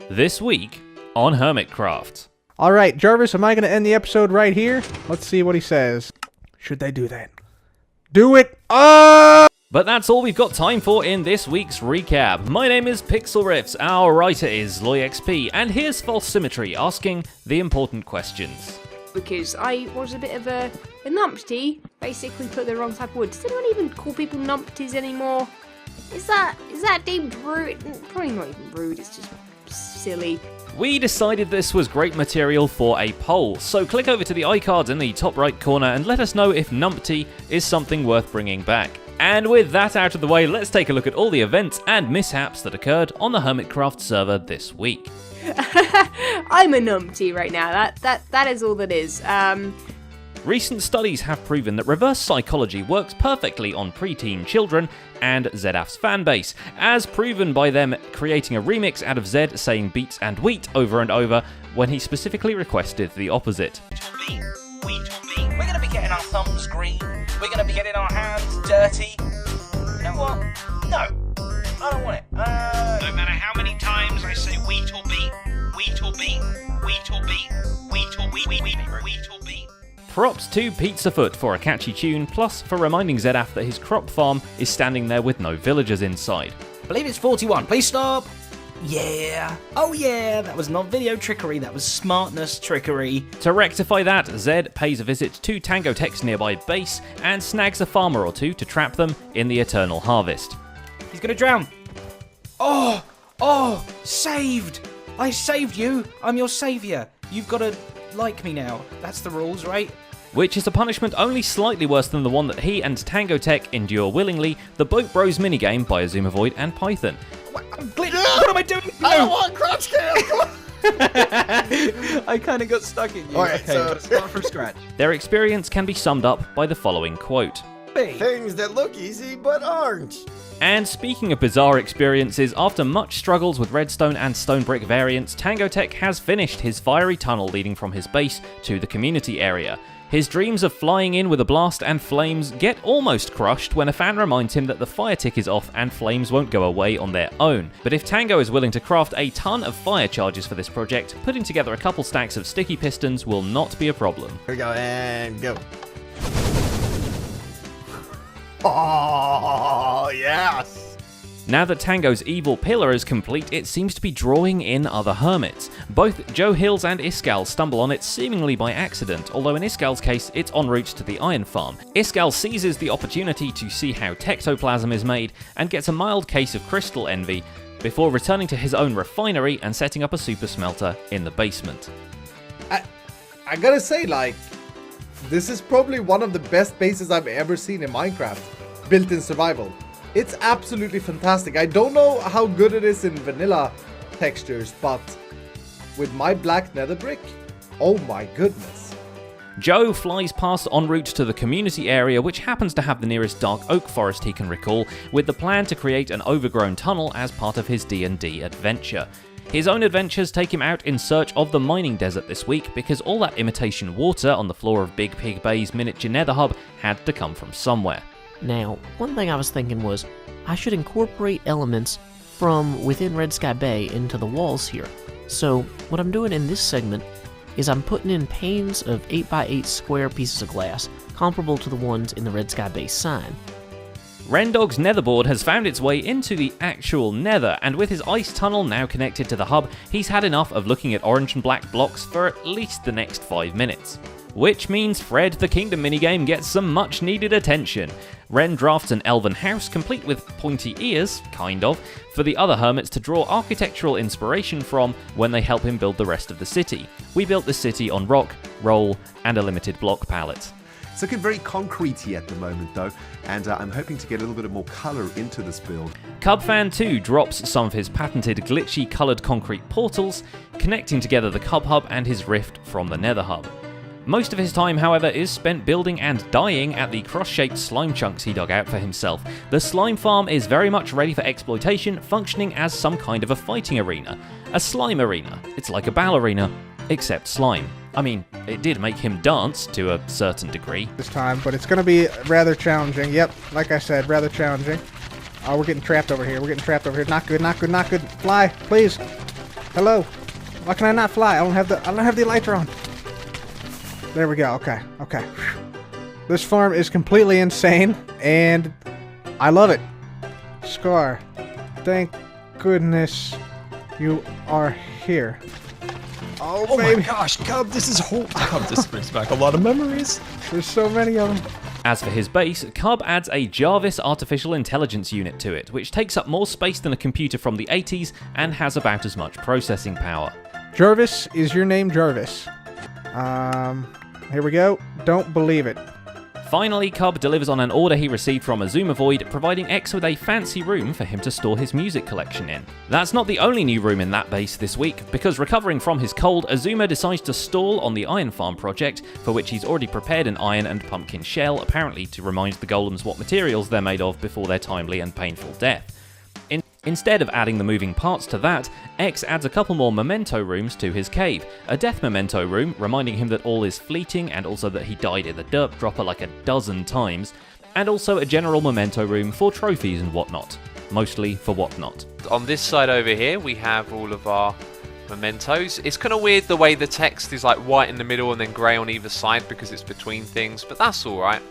This week on Hermitcraft. Alright, Jarvis, am I going to end the episode right here? Let's see what he says. Should they do that? Do it! But that's all we've got time for in this week's recap. My name is Pixel Riffs, our writer is LoyXP, and here's False Symmetry asking the important questions. Because I was a bit of a numpty, basically put the wrong type of wood. Does anyone even call people numpties anymore? Is that deemed rude? Probably not even rude, it's just silly. We decided this was great material for a poll, so click over to the iCards in the top right corner and let us know if numpty is something worth bringing back. And with that out of the way, let's take a look at all the events and mishaps that occurred on the Hermitcraft server this week. I'm a numpty right now, that is all that is. Recent studies have proven that reverse psychology works perfectly on preteen children and ZAF's fanbase, as proven by them creating a remix out of Zed saying beets and wheat over and over when he specifically requested the opposite. Wheat or meat. We're going to be getting our thumbs green. We're going to be getting our hands dirty. You know what? No. I don't want it. No matter how many times I say wheat or beet, wheat or beet, wheat or beet, wheat or wheat, wheat or beet. Props to Pizzafoot for a catchy tune, plus for reminding ZAF that his crop farm is standing there with no villagers inside. I believe it's 41. Please stop. Yeah. Oh yeah, that was not video trickery, that was smartness trickery. To rectify that, Zed pays a visit to Tango Tech's nearby base and snags a farmer or two to trap them in the Eternal Harvest. He's gonna drown. Oh, saved. I saved you. I'm your saviour. You've got to like me now. That's the rules, right? Which is a punishment only slightly worse than the one that he and Tango Tech endure willingly, the Boat Bros minigame by Azumavoid and Python. What am I doing? No. I don't want crouch cam! Come on! I kind of got stuck in you. Alright, okay, so start from scratch. Their experience can be summed up by the following quote. Things that look easy but aren't. And speaking of bizarre experiences, after much struggles with redstone and stone brick variants, Tango Tech has finished his fiery tunnel leading from his base to the community area. His dreams of flying in with a blast and flames get almost crushed when a fan reminds him that the fire tick is off and flames won't go away on their own. But if Tango is willing to craft a ton of fire charges for this project, putting together a couple stacks of sticky pistons will not be a problem. Here we go, and go. Oh, yes! Now that Tango's evil pillar is complete, it seems to be drawing in other hermits. Both Joe Hills and Iskal stumble on it seemingly by accident, although in Iskal's case, it's en route to the iron farm. Iskal seizes the opportunity to see how tectoplasm is made and gets a mild case of crystal envy before returning to his own refinery and setting up a super smelter in the basement. I gotta say, this is probably one of the best bases I've ever seen in Minecraft, built in survival. It's absolutely fantastic. I don't know how good it is in vanilla textures, but with my black nether brick, oh my goodness. Joe flies past en route to the community area, which happens to have the nearest dark oak forest he can recall, with the plan to create an overgrown tunnel as part of his D&D adventure. His own adventures take him out in search of the mining desert this week, because all that imitation water on the floor of Big Pig Bay's miniature nether hub had to come from somewhere. Now, one thing I was thinking was, I should incorporate elements from within Red Sky Bay into the walls here. So, what I'm doing in this segment is I'm putting in panes of 8x8 square pieces of glass, comparable to the ones in the Red Sky Bay sign. Rendog's netherboard has found its way into the actual nether, and with his ice tunnel now connected to the hub, he's had enough of looking at orange and black blocks for at least the next 5 minutes. Which means Fred the Kingdom minigame gets some much needed attention. Ren drafts an elven house complete with pointy ears, kind of, for the other hermits to draw architectural inspiration from when they help him build the rest of the city. We built the city on rock, roll, and a limited block palette. It's looking very concrete-y at the moment though, and I'm hoping to get a little bit more colour into this build. Cubfan2 drops some of his patented glitchy coloured concrete portals, connecting together the Cub Hub and his rift from the Nether Hub. Most of his time, however, is spent building and dying at the cross-shaped slime chunks he dug out for himself. The slime farm is very much ready for exploitation, functioning as some kind of a fighting arena. A slime arena. It's like a ballerina, except slime. I mean, it did make him dance to a certain degree. This time, but it's going to be rather challenging. Yep, like I said, rather challenging. Oh, we're getting trapped over here. We're getting trapped over here. Not good, not good, not good. Fly, please. Hello. Why can I not fly? I don't have the elytra on. There we go. Okay. Okay. This farm is completely insane, and I love it. Scar, thank goodness you are here. Oh baby. My gosh, Cub, this is Cub, this brings back a lot of memories. There's so many of them. As for his base, Cub adds a Jarvis artificial intelligence unit to it, which takes up more space than a computer from the 80s and has about as much processing power. Jarvis, is your name Jarvis? Here we go. Don't believe it. Finally, Cub delivers on an order he received from Azuma Void, providing X with a fancy room for him to store his music collection in. That's not the only new room in that base this week, because recovering from his cold, Azuma decides to stall on the Iron Farm project, for which he's already prepared an iron and pumpkin shell, apparently to remind the golems what materials they're made of before their timely and painful death. Instead of adding the moving parts to that, X adds a couple more memento rooms to his cave. A death memento room, reminding him that all is fleeting and also that he died in the derp dropper like a dozen times, and also a general memento room for trophies and whatnot. Mostly for whatnot. On this side over here, we have all of our mementos. It's kind of weird the way the text is like white in the middle and then grey on either side because it's between things, but that's alright.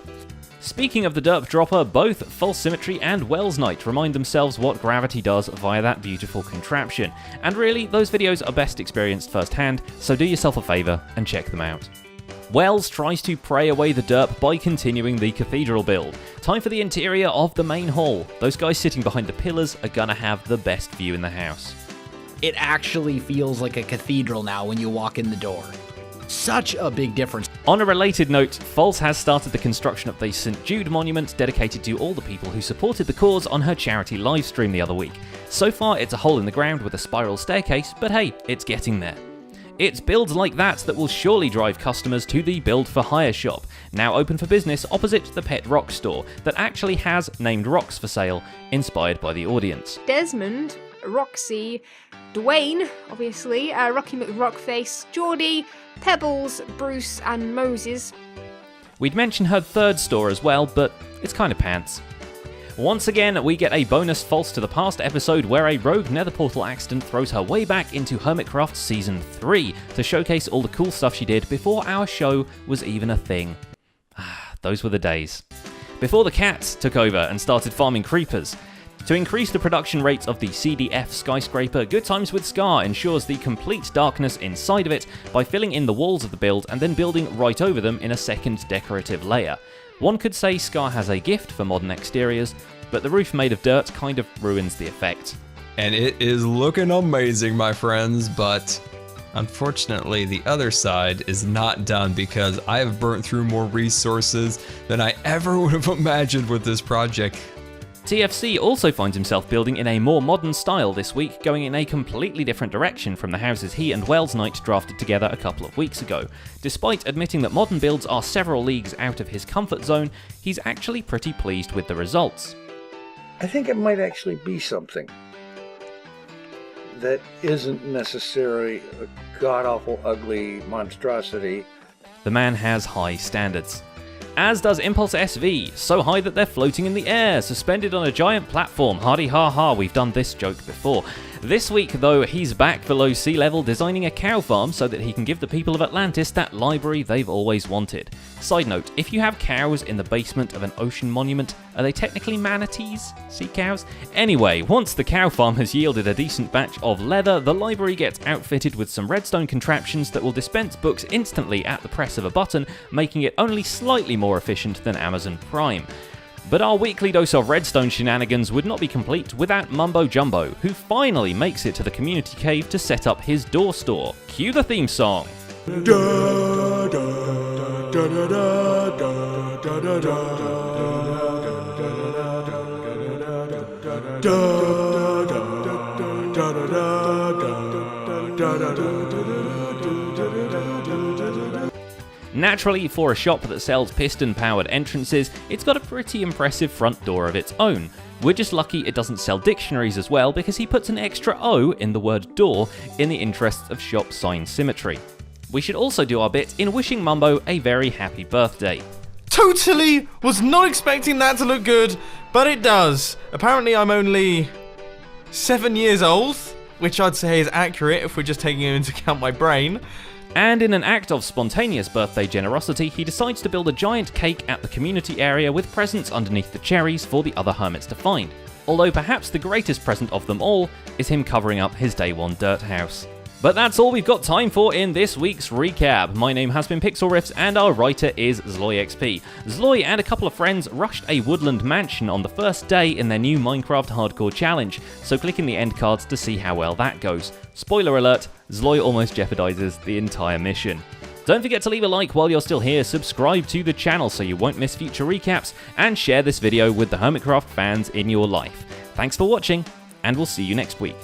Speaking of the derp dropper, both False Symmetry and Wells Knight remind themselves what gravity does via that beautiful contraption. And really, those videos are best experienced firsthand, so do yourself a favour and check them out. Wells tries to pray away the derp by continuing the cathedral build. Time for the interior of the main hall. Those guys sitting behind the pillars are gonna have the best view in the house. It actually feels like a cathedral now when you walk in the door. Such a big difference. On a related note, False has started the construction of the St. Jude monument dedicated to all the people who supported the cause on her charity livestream the other week. So far, it's a hole in the ground with a spiral staircase, but hey, it's getting there. It's builds like that that will surely drive customers to the Build for Hire shop, now open for business opposite the Pet Rock store, that actually has named rocks for sale, inspired by the audience. Desmond, Roxy, Dwayne, obviously, Rocky McRockface, Geordie, Pebbles, Bruce, and Moses. We'd mention her third store as well, but it's kind of pants. Once again, we get a bonus False to the Past episode where a rogue nether portal accident throws her way back into Hermitcraft Season 3 to showcase all the cool stuff she did before our show was even a thing. Those were the days. Before the cats took over and started farming creepers. To increase the production rates of the CDF skyscraper, Good Times with Scar ensures the complete darkness inside of it by filling in the walls of the build and then building right over them in a second decorative layer. One could say Scar has a gift for modern exteriors, but the roof made of dirt kind of ruins the effect. And it is looking amazing, my friends, but unfortunately the other side is not done because I have burnt through more resources than I ever would have imagined with this project. TFC also finds himself building in a more modern style this week, going in a completely different direction from the houses he and Wells Knight drafted together a couple of weeks ago. Despite admitting that modern builds are several leagues out of his comfort zone, he's actually pretty pleased with the results. I think it might actually be something that isn't necessarily a god-awful, ugly monstrosity. The man has high standards. As does Impulse SV, so high that they're floating in the air, suspended on a giant platform. Hardy ha ha, we've done this joke before. This week, though, he's back below sea level designing a cow farm so that he can give the people of Atlantis that library they've always wanted. Side note, if you have cows in the basement of an ocean monument, are they technically manatees? Sea cows? Anyway, once the cow farm has yielded a decent batch of leather, the library gets outfitted with some redstone contraptions that will dispense books instantly at the press of a button, making it only slightly more efficient than Amazon Prime. But our weekly dose of redstone shenanigans would not be complete without Mumbo Jumbo, who finally makes it to the community cave to set up his door store. Cue the theme song. Naturally, for a shop that sells piston-powered entrances, it's got a pretty impressive front door of its own. We're just lucky it doesn't sell dictionaries as well, because he puts an extra O in the word door in the interests of shop sign symmetry. We should also do our bit in wishing Mumbo a very happy birthday. Totally was not expecting that to look good, but it does. Apparently I'm only 7 years old. which I'd say is accurate if we're just taking into account my brain. And in an act of spontaneous birthday generosity, he decides to build a giant cake at the community area with presents underneath the cherries for the other hermits to find. Although perhaps the greatest present of them all is him covering up his day one dirt house. But that's all we've got time for in this week's recap. My name has been Pixel Riffs and our writer is ZloyXP. Zloy and a couple of friends rushed a woodland mansion on the first day in their new Minecraft Hardcore Challenge, so click in the end cards to see how well that goes. Spoiler alert, Zloy almost jeopardizes the entire mission. Don't forget to leave a like while you're still here, subscribe to the channel so you won't miss future recaps, and share this video with the Hermitcraft fans in your life. Thanks for watching, and we'll see you next week.